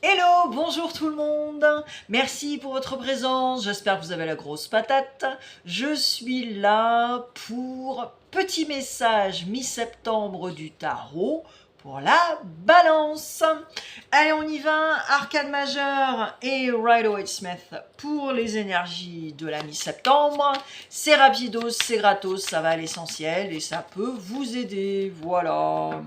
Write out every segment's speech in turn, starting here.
Hello, bonjour tout le monde. Merci pour votre présence. J'espère que vous avez la grosse patate. Je suis là pour petit message mi-septembre du tarot pour la balance. Allez, on y va. Arcane majeur et Rider-Waite-Smith pour les énergies de la mi-septembre. C'est rapidos, c'est gratos, ça va à l'essentiel et ça peut vous aider. Voilà.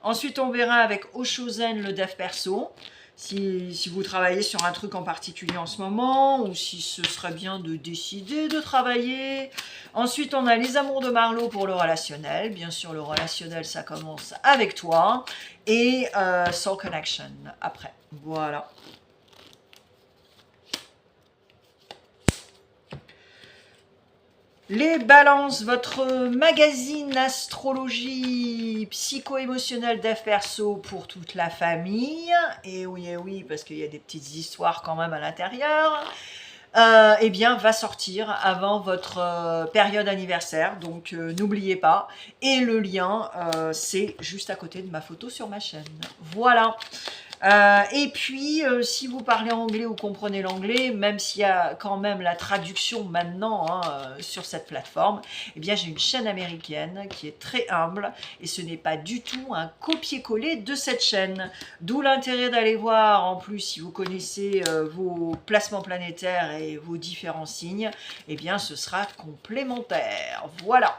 Ensuite, on verra avec Oshozen le dev perso. Si vous travaillez sur un truc en particulier en ce moment, ou si ce serait bien de décider de travailler. Ensuite, on a les amours de Marlowe pour le relationnel. Bien sûr, le relationnel, ça commence avec toi. Et Soul Connection après. Voilà. Les balances, votre magazine astrologie psycho-émotionnelle dev perso pour toute la famille. Et oui, parce qu'il y a des petites histoires quand même à l'intérieur. Eh bien, va sortir avant votre période anniversaire. Donc, n'oubliez pas. Et le lien, c'est juste à côté de ma photo sur ma chaîne. Voilà. Et puis, si vous parlez anglais ou comprenez l'anglais, même s'il y a quand même la traduction maintenant sur cette plateforme, eh bien j'ai une chaîne américaine qui est très humble et ce n'est pas du tout un copier-coller de cette chaîne. D'où l'intérêt d'aller voir, en plus, si vous connaissez vos placements planétaires et vos différents signes, eh bien ce sera complémentaire. Voilà.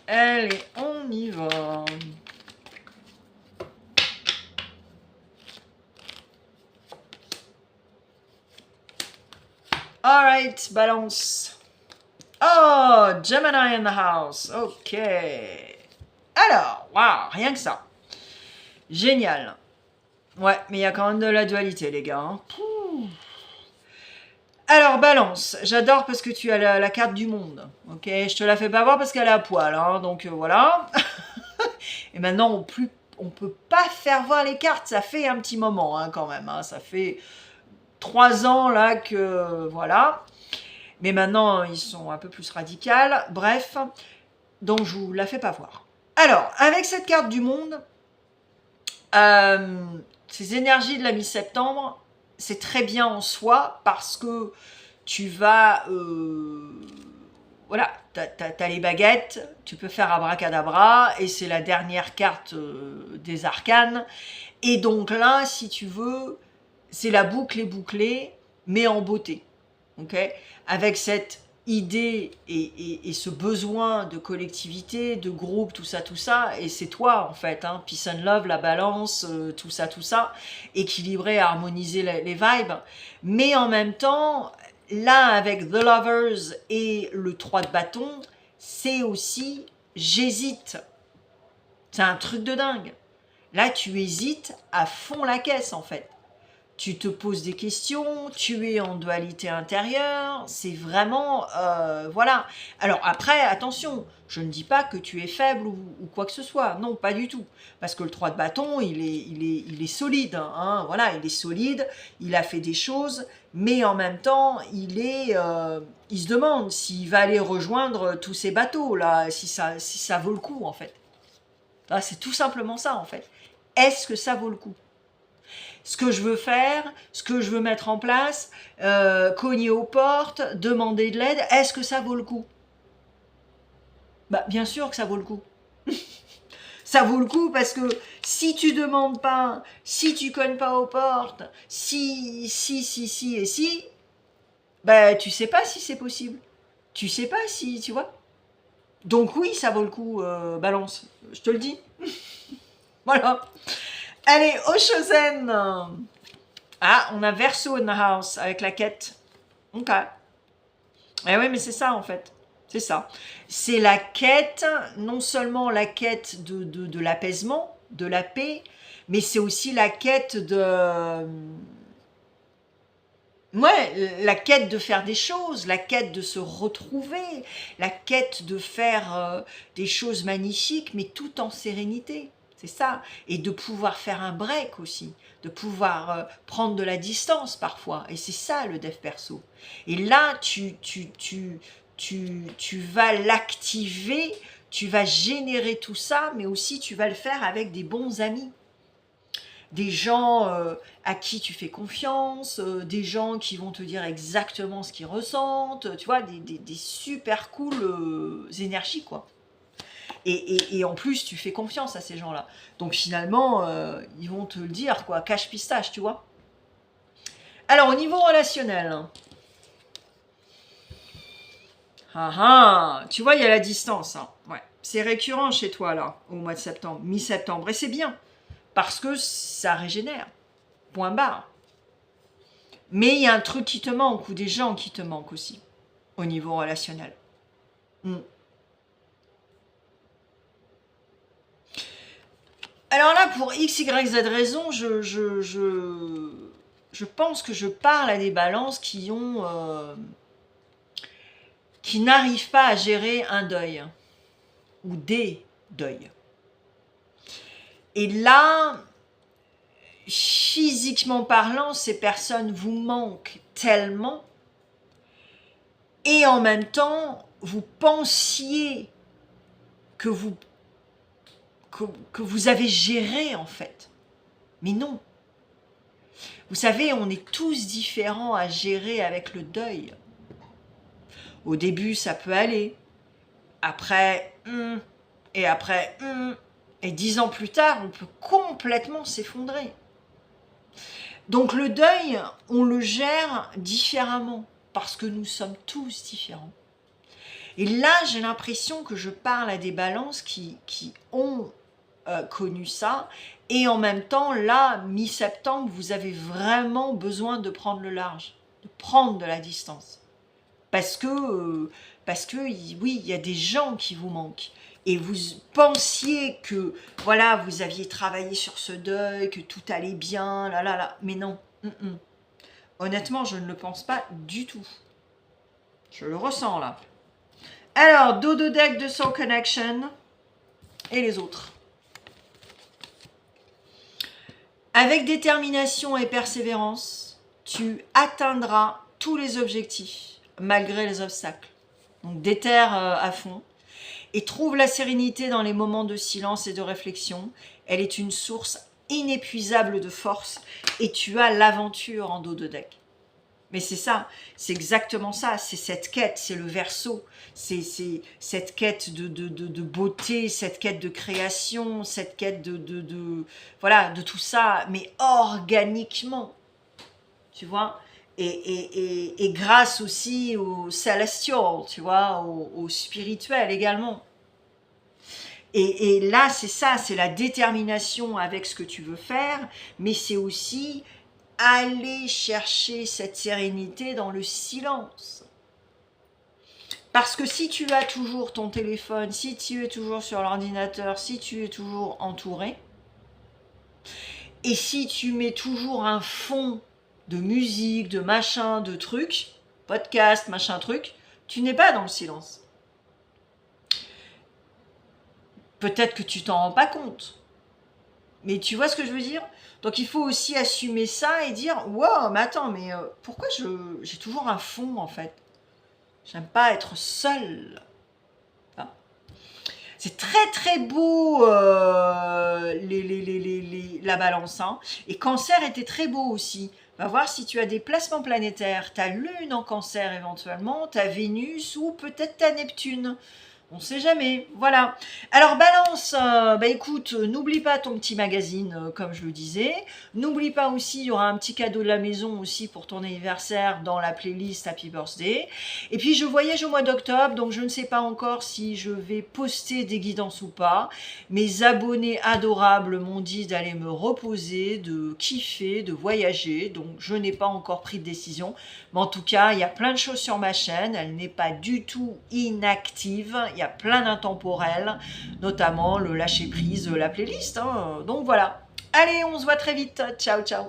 Allez, on y va. Alright, balance. Oh, Gemini in the house. Ok. Alors, waouh, rien que ça. Génial. Ouais, mais il y a quand même de la dualité, les gars. Hein. Alors, balance. J'adore parce que tu as la carte du monde. Ok, je te la fais pas voir parce qu'elle est à poil. Hein, donc voilà. Et maintenant, on peut pas faire voir les cartes. Ça fait un petit moment hein, quand même. Hein, ça fait 3 ans là que voilà. Mais maintenant, ils sont un peu plus radicales. Bref, donc je vous la fais pas voir. Alors, avec cette carte du monde, ces énergies de la mi-septembre, c'est très bien en soi parce que tu vas... voilà, t'as les baguettes, tu peux faire abracadabra, et c'est la dernière carte des arcanes. Et donc là, si tu veux, c'est la boucle est bouclée, mais en beauté. Okay, avec cette idée et ce besoin de collectivité, de groupe, tout ça, et c'est toi en fait, hein, peace and love, la balance, tout ça, équilibrer, harmoniser les vibes, mais en même temps, là avec The Lovers et le 3 de bâton, c'est aussi j'hésite, c'est un truc de dingue, là tu hésites à fond la caisse en fait. Tu te poses des questions, tu es en dualité intérieure, c'est vraiment... voilà. Alors après, attention, je ne dis pas que tu es faible ou quoi que ce soit, non, pas du tout. Parce que le 3 de bâton, il est solide, hein, voilà, il est solide, il a fait des choses, mais en même temps, il se demande s'il va aller rejoindre tous ces bateaux, là, si ça vaut le coup, en fait. Là, c'est tout simplement ça, en fait. Est-ce que ça vaut le coup ? Ce que je veux faire, ce que je veux mettre en place, cogner aux portes, demander de l'aide, est-ce que ça vaut le coup? Bah, bien sûr que ça vaut le coup. Ça vaut le coup parce que si tu demandes pas, si tu cognes pas aux portes, si, bah, tu sais pas si c'est possible. Tu sais pas si, tu vois. Donc oui, ça vaut le coup, balance. Je te le dis. Voilà. Allez, Oshozen. Ah, on a Verseau in the house avec la quête. Ok. Eh oui, mais c'est ça en fait. C'est ça. C'est la quête, non seulement la quête de l'apaisement, de la paix, mais c'est aussi la quête de... Ouais, la quête de faire des choses, la quête de se retrouver, la quête de faire des choses magnifiques, mais tout en sérénité. C'est ça. Et de pouvoir faire un break aussi, de pouvoir prendre de la distance parfois. Et c'est ça le dev perso. Et là, tu vas l'activer, tu vas générer tout ça, mais aussi tu vas le faire avec des bons amis. des gens à qui tu fais confiance, des gens qui vont te dire exactement ce qu'ils ressentent, tu vois, des super cool énergies, quoi. Et en plus, tu fais confiance à ces gens-là. Donc finalement, ils vont te le dire, quoi, cache pistache, tu vois. Alors, au niveau relationnel, tu vois, il y a la distance. Hein. Ouais. C'est récurrent chez toi, là, au mois de septembre, mi-septembre. Et c'est bien, parce que ça régénère. Point barre. Mais il y a un truc qui te manque, ou des gens qui te manquent aussi, au niveau relationnel. Alors là, pour X, Y, Z raison, je pense que je parle à des balances qui n'arrivent pas à gérer un deuil ou des deuils. Et là, physiquement parlant, ces personnes vous manquent tellement et en même temps, vous pensiez que vous avez géré en fait. Mais non. Vous savez, on est tous différents à gérer avec le deuil. Au début, ça peut aller. Après, et après, et 10 ans plus tard, on peut complètement s'effondrer. Donc le deuil, on le gère différemment, parce que nous sommes tous différents. Et là, j'ai l'impression que je parle à des balances qui ont connu ça, et en même temps, là, mi-septembre, vous avez vraiment besoin de prendre le large, de prendre de la distance. Parce que oui, il y a des gens qui vous manquent. Et vous pensiez que, voilà, vous aviez travaillé sur ce deuil, que tout allait bien, là. Mais non. Honnêtement, je ne le pense pas du tout. Je le ressens, là. Alors, Dodo Deck de Soul Connection. Et les autres. Avec détermination et persévérance, tu atteindras tous les objectifs, malgré les obstacles. Donc déterre à fond. Et trouve la sérénité dans les moments de silence et de réflexion. Elle est une source inépuisable de force. Et tu as l'aventure en dos de deck. Mais c'est ça, c'est exactement ça. C'est cette quête, c'est le Verseau. C'est cette quête de beauté, cette quête de création, cette quête voilà, de tout ça, mais organiquement. Tu vois ? Et grâce aussi au celestial, tu vois, au spirituel également. Et là, c'est ça, c'est la détermination avec ce que tu veux faire, mais c'est aussi aller chercher cette sérénité dans le silence. Parce que si tu as toujours ton téléphone, si tu es toujours sur l'ordinateur, si tu es toujours entouré, et si tu mets toujours un fond de musique, de machin, de trucs, podcast, machin, truc, tu n'es pas dans le silence. Peut-être que tu t'en rends pas compte. Mais tu vois ce que je veux dire ? Donc il faut aussi assumer ça et dire « Wow, mais attends, mais pourquoi j'ai toujours un fond en fait ? J'aime pas être seule. » C'est très très beau la balance. Hein. Et Cancer était très beau aussi. Va voir si tu as des placements planétaires. Ta Lune en Cancer éventuellement, ta Vénus ou peut-être ta Neptune. On ne sait jamais, voilà. Alors Balance, écoute, n'oublie pas ton petit magazine, comme je le disais. N'oublie pas aussi, il y aura un petit cadeau de la maison aussi pour ton anniversaire dans la playlist Happy Birthday. Et puis je voyage au mois d'octobre, donc je ne sais pas encore si je vais poster des guidances ou pas. Mes abonnés adorables m'ont dit d'aller me reposer, de kiffer, de voyager, donc je n'ai pas encore pris de décision. Mais en tout cas, il y a plein de choses sur ma chaîne, elle n'est pas du tout inactive, il y a plein d'intemporels, notamment le lâcher prise, la playlist. Hein. Donc voilà. Allez, on se voit très vite. Ciao, ciao.